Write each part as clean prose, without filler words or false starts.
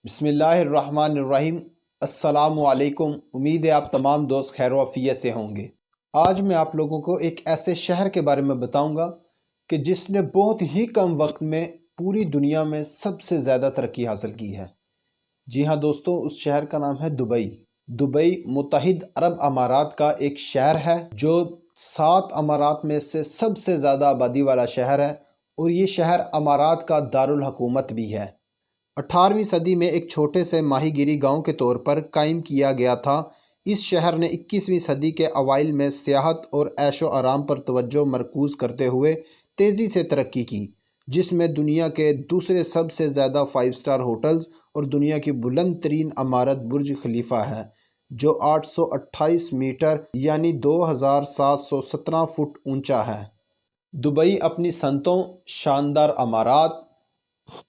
بسم اللہ الرحمن الرحیم۔ السلام علیکم۔ امید ہے آپ تمام دوست خیر و عافیت سے ہوں گے۔ آج میں آپ لوگوں کو ایک ایسے شہر کے بارے میں بتاؤں گا کہ جس نے بہت ہی کم وقت میں پوری دنیا میں سب سے زیادہ ترقی حاصل کی ہے۔ جی ہاں دوستو، اس شہر کا نام ہے دبئی۔ دبئی متحد عرب امارات کا ایک شہر ہے جو 7 امارات میں سے سب سے زیادہ آبادی والا شہر ہے، اور یہ شہر امارات کا دارالحکومت بھی ہے۔ 18ویں صدی میں ایک چھوٹے سے ماہی گیری گاؤں کے طور پر قائم کیا گیا تھا۔ اس شہر نے 21ویں صدی کے اوائل میں سیاحت اور عیش و آرام پر توجہ مرکوز کرتے ہوئے تیزی سے ترقی کی، جس میں دنیا کے دوسرے سب سے زیادہ 5 سٹار ہوٹلز اور دنیا کی بلند ترین عمارت برج خلیفہ ہے، جو 828 میٹر یعنی 2717 فٹ اونچا ہے۔ دبئی اپنی صنعتوں، شاندار عمارات،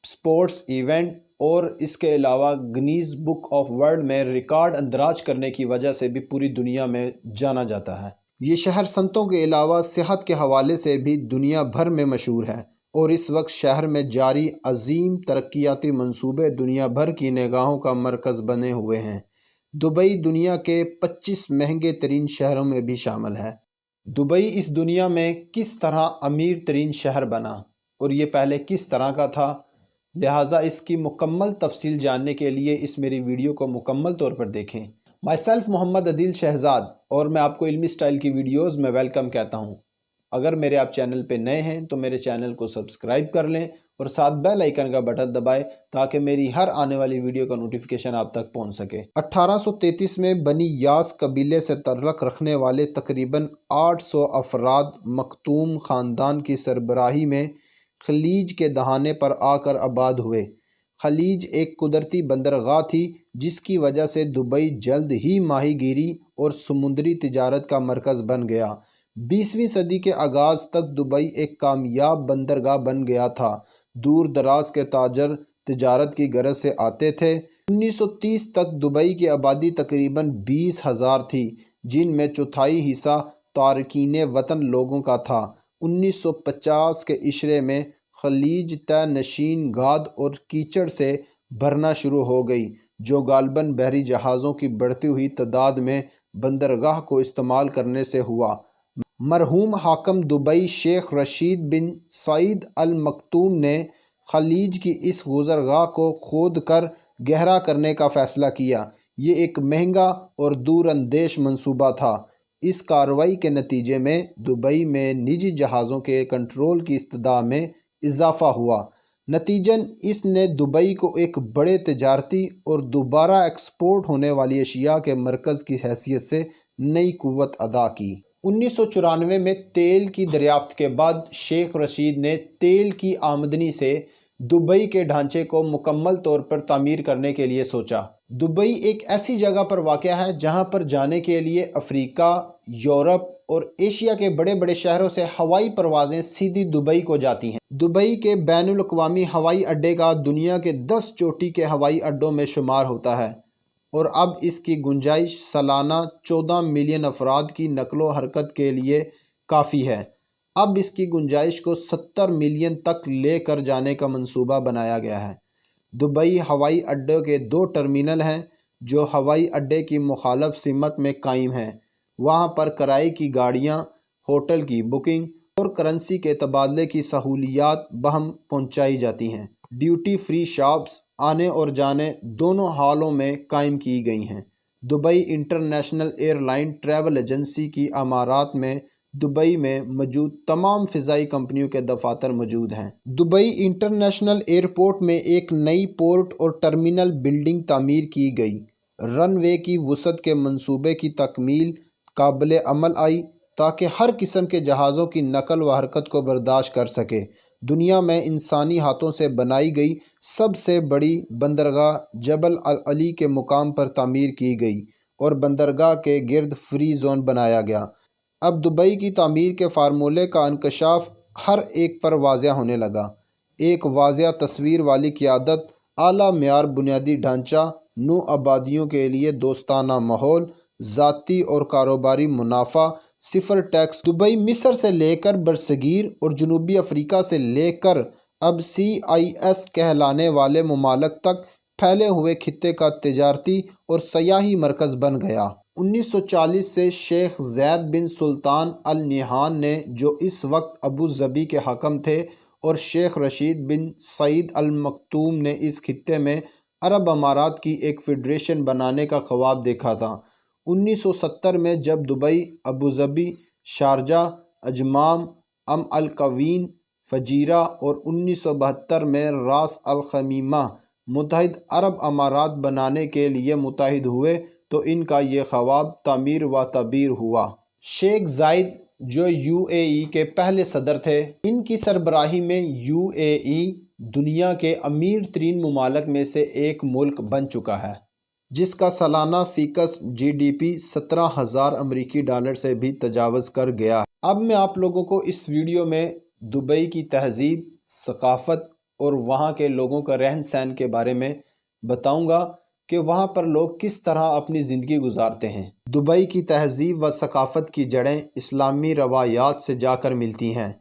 سپورٹس ایونٹ اور اس کے علاوہ گنیز بک آف ورلڈ میں ریکارڈ اندراج کرنے کی وجہ سے بھی پوری دنیا میں جانا جاتا ہے۔ یہ شہر صنعتوں کے علاوہ صحت کے حوالے سے بھی دنیا بھر میں مشہور ہے، اور اس وقت شہر میں جاری عظیم ترقیاتی منصوبے دنیا بھر کی نگاہوں کا مرکز بنے ہوئے ہیں۔ دبئی دنیا کے 25 مہنگے ترین شہروں میں بھی شامل ہے۔ دبئی اس دنیا میں کس طرح امیر ترین شہر بنا اور یہ پہلے کس طرح کا تھا، لہٰذا اس کی مکمل تفصیل جاننے کے لیے اس میری ویڈیو کو مکمل طور پر دیکھیں۔ مائی سیلف محمد عدیل شہزاد، اور میں آپ کو علمی سٹائل کی ویڈیوز میں ویلکم کہتا ہوں۔ اگر میرے آپ چینل پہ نئے ہیں تو میرے چینل کو سبسکرائب کر لیں اور ساتھ بیل آئیکن کا بٹن دبائیں تاکہ میری ہر آنے والی ویڈیو کا نوٹیفیکیشن آپ تک پہنچ سکے۔ 1833 میں بنی یاس قبیلے سے تعلق رکھنے والے تقریباً 800 افراد مختوم خاندان کی سربراہی میں خلیج کے دہانے پر آ کر آباد ہوئے۔ خلیج ایک قدرتی بندرگاہ تھی جس کی وجہ سے دبئی جلد ہی ماہی گیری اور سمندری تجارت کا مرکز بن گیا۔ 20ویں صدی کے آغاز تک دبئی ایک کامیاب بندرگاہ بن گیا تھا۔ دور دراز کے تاجر تجارت کی غرض سے آتے تھے۔ 1930 تک دبئی کی آبادی تقریباً 20,000 تھی، جن میں چوتھائی حصہ تارکین وطن لوگوں کا تھا۔ 1950 کے عشرے میں خلیج طے نشین گاد اور کیچڑ سے بھرنا شروع ہو گئی، جو غالباً بحری جہازوں کی بڑھتی ہوئی تعداد میں بندرگاہ کو استعمال کرنے سے ہوا۔ مرحوم حاکم دبئی شیخ رشید بن سعید المکتوم نے خلیج کی اس گزرگاہ کو کھود کر گہرا کرنے کا فیصلہ کیا۔ یہ ایک مہنگا اور دور اندیش منصوبہ تھا۔ اس کارروائی کے نتیجے میں دبئی میں نجی جہازوں کے کنٹرول کی استدعا میں اضافہ ہوا۔ نتیجاً اس نے دبئی کو ایک بڑے تجارتی اور دوبارہ ایکسپورٹ ہونے والی اشیاء کے مرکز کی حیثیت سے نئی قوت ادا کی۔ 1994 میں تیل کی دریافت کے بعد شیخ رشید نے تیل کی آمدنی سے دبئی کے ڈھانچے کو مکمل طور پر تعمیر کرنے کے لیے سوچا۔ دبئی ایک ایسی جگہ پر واقع ہے جہاں پر جانے کے لیے افریقہ، یورپ اور ایشیا کے بڑے بڑے شہروں سے ہوائی پروازیں سیدھی دبئی کو جاتی ہیں۔ دبئی کے بین الاقوامی ہوائی اڈے کا دنیا کے 10 چوٹی کے ہوائی اڈوں میں شمار ہوتا ہے، اور اب اس کی گنجائش سالانہ 14 ملین افراد کی نقل و حرکت کے لیے کافی ہے۔ اب اس کی گنجائش کو 70 ملین تک لے کر جانے کا منصوبہ بنایا گیا ہے۔ دبئی ہوائی اڈے کے 2 ٹرمینل ہیں جو ہوائی اڈے کی مخالف سمت میں قائم ہیں۔ وہاں پر کرائے کی گاڑیاں، ہوٹل کی بکنگ اور کرنسی کے تبادلے کی سہولیات بہم پہنچائی جاتی ہیں۔ ڈیوٹی فری شاپس آنے اور جانے دونوں حالوں میں قائم کی گئی ہیں۔ Dubai international air line travel agency کی عمارات میں دبئی میں موجود تمام فضائی کمپنیوں کے دفاتر موجود ہیں۔ دبئی انٹرنیشنل ایئرپورٹ میں ایک نئی پورٹ اور ٹرمینل بلڈنگ تعمیر کی گئی۔ رن وے کی وسعت کے منصوبے کی تکمیل قابل عمل آئی تاکہ ہر قسم کے جہازوں کی نقل و حرکت کو برداشت کر سکے۔ دنیا میں انسانی ہاتھوں سے بنائی گئی سب سے بڑی بندرگاہ جبل علی کے مقام پر تعمیر کی گئی اور بندرگاہ کے گرد فری زون بنایا گیا۔ اب دبئی کی تعمیر کے فارمولے کا انکشاف ہر ایک پر واضح ہونے لگا۔ ایک واضح تصویر والی قیادت، اعلیٰ معیار بنیادی ڈھانچہ، نو آبادیوں کے لیے دوستانہ ماحول، ذاتی اور کاروباری منافع، صفر ٹیکس۔ دبئی مصر سے لے کر برصغیر اور جنوبی افریقہ سے لے کر اب CIS کہلانے والے ممالک تک پھیلے ہوئے خطے کا تجارتی اور سیاحی مرکز بن گیا۔ 1940 سے شیخ زید بن سلطان ال نہیان نے، جو اس وقت ابو ظبی کے حاکم تھے، اور شیخ رشید بن سعید ال مکتوم نے اس خطے میں عرب امارات کی ایک فیڈریشن بنانے کا خواب دیکھا تھا۔ 1970 میں جب Dubai, Abu Dhabi, Sharjah, Ajman, Al Quwain, Fujairah اور 1972 میں راس الخمیمہ متحد عرب امارات بنانے کے لیے متحد ہوئے تو ان کا یہ خواب تعمیر و تعبیر ہوا۔ شیخ زائد، جو UAE کے پہلے صدر تھے، ان کی سربراہی میں UAE دنیا کے امیر ترین ممالک میں سے ایک ملک بن چکا ہے، جس کا سالانہ فیکس GDP 17,000 امریکی ڈالر سے بھی تجاوز کر گیا ہے۔ اب میں آپ لوگوں کو اس ویڈیو میں دبئی کی تہذیب، ثقافت اور وہاں کے لوگوں کا رہن سہن کے بارے میں بتاؤں گا کہ وہاں پر لوگ کس طرح اپنی زندگی گزارتے ہیں۔ دبئی کی تہذیب و ثقافت کی جڑیں اسلامی روایات سے جا کر ملتی ہیں۔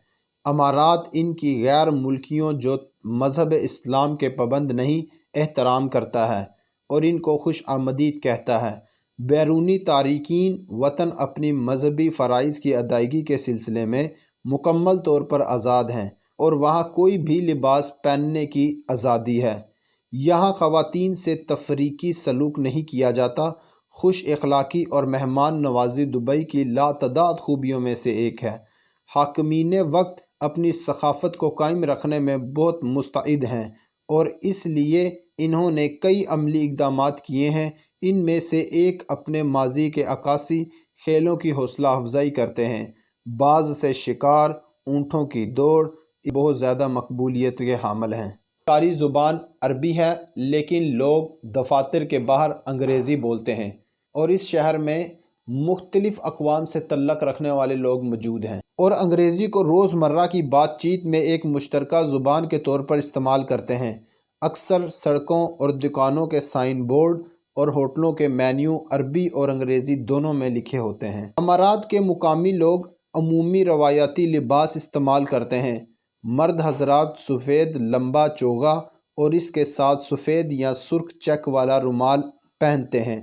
امارات ان کی غیر ملکیوں جو مذہب اسلام کے پابند نہیں احترام کرتا ہے اور ان کو خوش آمدید کہتا ہے۔ بیرونی تارکین وطن اپنی مذہبی فرائض کی ادائیگی کے سلسلے میں مکمل طور پر آزاد ہیں اور وہاں کوئی بھی لباس پہننے کی آزادی ہے۔ یہاں خواتین سے تفریقی سلوک نہیں کیا جاتا۔ خوش اخلاقی اور مہمان نوازی دبئی کی لاتعداد خوبیوں میں سے ایک ہے۔ حاکمین وقت اپنی ثقافت کو قائم رکھنے میں بہت مستعد ہیں اور اس لیے انہوں نے کئی عملی اقدامات کیے ہیں۔ ان میں سے ایک اپنے ماضی کے عکاسی کھیلوں کی حوصلہ افزائی کرتے ہیں۔ باز سے شکار، اونٹوں کی دوڑ بہت زیادہ مقبولیت کے حامل ہیں۔ سرکاری زبان عربی ہے لیکن لوگ دفاتر کے باہر انگریزی بولتے ہیں اور اس شہر میں مختلف اقوام سے تعلق رکھنے والے لوگ موجود ہیں اور انگریزی کو روزمرہ کی بات چیت میں ایک مشترکہ زبان کے طور پر استعمال کرتے ہیں۔ اکثر سڑکوں اور دکانوں کے سائن بورڈ اور ہوٹلوں کے مینیو عربی اور انگریزی دونوں میں لکھے ہوتے ہیں۔ امارات کے مقامی لوگ عمومی روایتی لباس استعمال کرتے ہیں۔ مرد حضرات سفید لمبا چوغا اور اس کے ساتھ سفید یا سرخ چیک والا رومال پہنتے ہیں۔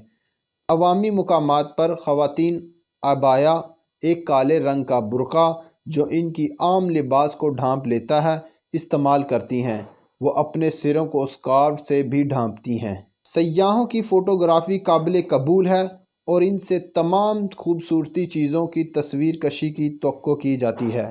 عوامی مقامات پر خواتین عبایا، ایک کالے رنگ کا برقع جو ان کی عام لباس کو ڈھانپ لیتا ہے، استعمال کرتی ہیں۔ وہ اپنے سروں کو اسکارف سے بھی ڈھانپتی ہیں۔ سیاحوں کی فوٹوگرافی قابل قبول ہے اور ان سے تمام خوبصورتی چیزوں کی تصویر کشی کی توقع کی جاتی ہے۔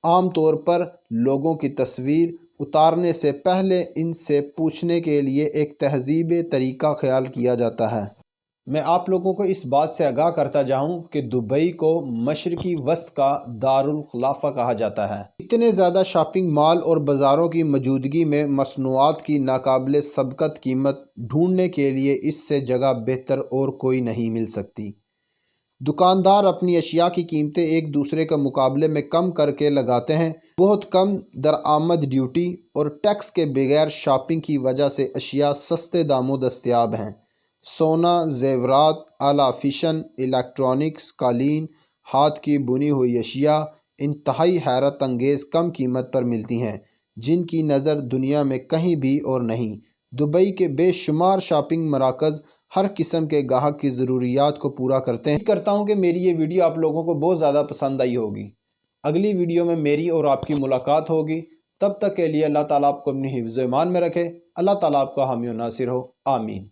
عام طور پر لوگوں کی تصویر اتارنے سے پہلے ان سے پوچھنے کے لیے ایک تہذیبی طریقہ خیال کیا جاتا ہے۔ میں آپ لوگوں کو اس بات سے آگاہ کرتا جاؤں کہ دبئی کو مشرقی وسط کا دارالخلافہ کہا جاتا ہے۔ اتنے زیادہ شاپنگ مال اور بازاروں کی موجودگی میں مصنوعات کی ناقابل سبقت قیمت ڈھونڈنے کے لیے اس سے جگہ بہتر اور کوئی نہیں مل سکتی۔ دکاندار اپنی اشیاء کی قیمتیں ایک دوسرے کے مقابلے میں کم کر کے لگاتے ہیں۔ بہت کم درآمد ڈیوٹی اور ٹیکس کے بغیر شاپنگ کی وجہ سے اشیاء سستے داموں دستیاب ہیں۔ سونا، زیورات، اعلیٰ فیشن، الیکٹرانکس، قالین، ہاتھ کی بنی ہوئی اشیاء انتہائی حیرت انگیز کم قیمت پر ملتی ہیں جن کی نظر دنیا میں کہیں بھی اور نہیں۔ دبئی کے بے شمار شاپنگ مراکز ہر قسم کے گاہک کی ضروریات کو پورا کرتے ہیں۔ امید کرتا ہوں کہ میری یہ ویڈیو آپ لوگوں کو بہت زیادہ پسند آئی ہوگی۔ اگلی ویڈیو میں میری اور آپ کی ملاقات ہوگی۔ تب تک کے لیے اللہ تعالیٰ آپ کو اپنی حفظ و ایمان میں رکھے۔ اللہ تعالیٰ آپ کا حامی و ناصر ہو۔ آمین۔